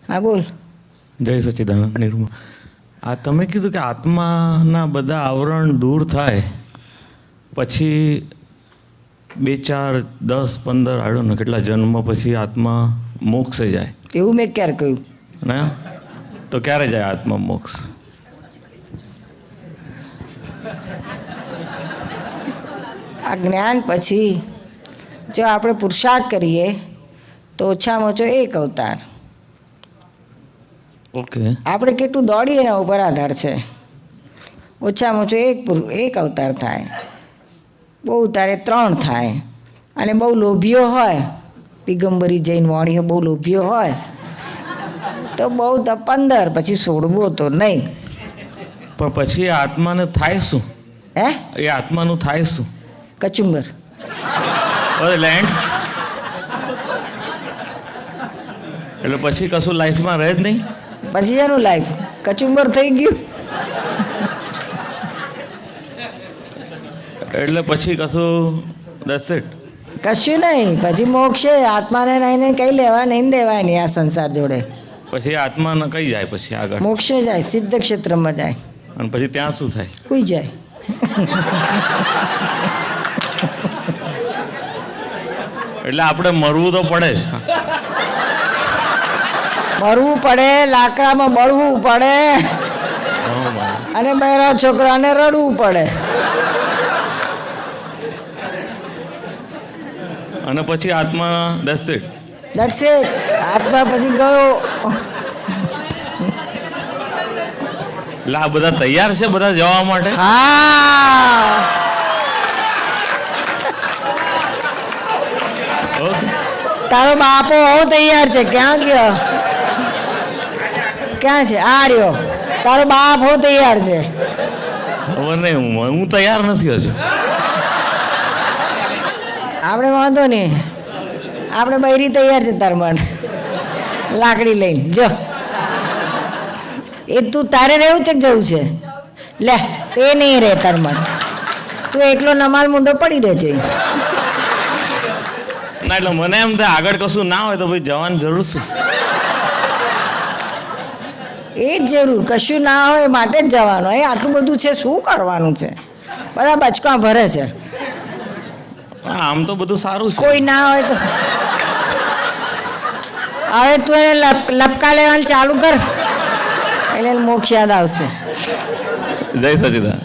હા બોલ. જય સચ્ચિદાનંદ. નિર્મળ, આ તમે કીધું કે આત્માના બધા આવરણ દૂર થાય પછી 2, 4, 10, 15 આડો ને કેટલા જન્મ પછી આત્મા મોક્ષે જાય. એવું મેં ક્યારે કહ્યું? ને તો ક્યારે જાય આત્મા મોક્ષ? આ જ્ઞાન પછી જો આપણે પુરુષાર્થ કરીએ તો ઓછામાં ઓછો 1 અવતાર. ઓકે. આપણે કેટલું દોડીએ એના ઉપર આધાર છે. ઓછામાં ઓછો એક અવતાર થાય, બહુ ઉતારે 3 થાય. અને બહુ લોભીઓ હોય, દિગંબરી જૈન વાણીઓ બહુ લોભીઓ હોય તો બહુ તો 15, પછી 16 તો નહીં. પણ પછી આત્માને થાય શું? હે? એ આત્માનું થાય શું? કચુંબર. લેન્ડ એટલે પછી કશું લાઈફમાં રહે જ નહીં. પછી એનું લાઈફ કચુંબર થઈ ગયું. એટલે પછી કશું that's it. કશું નહીં. પછી મોક્ષે આત્માને નહીં કઈ લેવા નહીં દેવાય નહીં આ સંસાર જોડે. પછી આત્મા કઈ જાય? પછી આગળ મોક્ષે જાય, સિદ્ધ ક્ષેત્રમાં જાય. અને પછી ત્યાં શું થાય? કોઈ જાય. એટલે આપણે મરવું તો પડે જ. મરવું પડે, લાકડામાં બળવું પડે, અને બહેરા છોકરાને રડવું પડે. અને પછી આત્મા that's it. આત્મા પછી ગયો. એટલે આ બધા તૈયાર છે બધા જવા માટે? હા. તારો બાપો બહુ તૈયાર છે. ક્યાં ગયો? ક્યાં છે? આ રહ્યો. તારો બાપ બહુ તૈયાર છે. ખબર નહીં, હું તૈયાર નથી હજુ. આપણે વાંધો નહીં, આપણે બૈરી તૈયાર છે તાર મન લાકડી લઈને. જો એ તું તારે રહેવું છે કે જવું છે? લે તે નહીં રહે તાર મન. તું એકલો નમાલ મુંડો પડી રહે છે. ના એટલે મને એમ થાય આગળ કશું ના હોય તો ભાઈ જવાની જરૂર શું? એ જ જરૂર, કશું ના હોય માટે જ જવાનું. એ આટલું બધું છે, શું કરવાનું છે? બધા બચકા ભરે છે. આમ તો બધું સારું છે. કોઈ ના હોય તો હવે તું એને લપકા લેવાનું ચાલુ કર, એટલે મોક્ષ યાદ આવશે. જય સચિદાનંદ.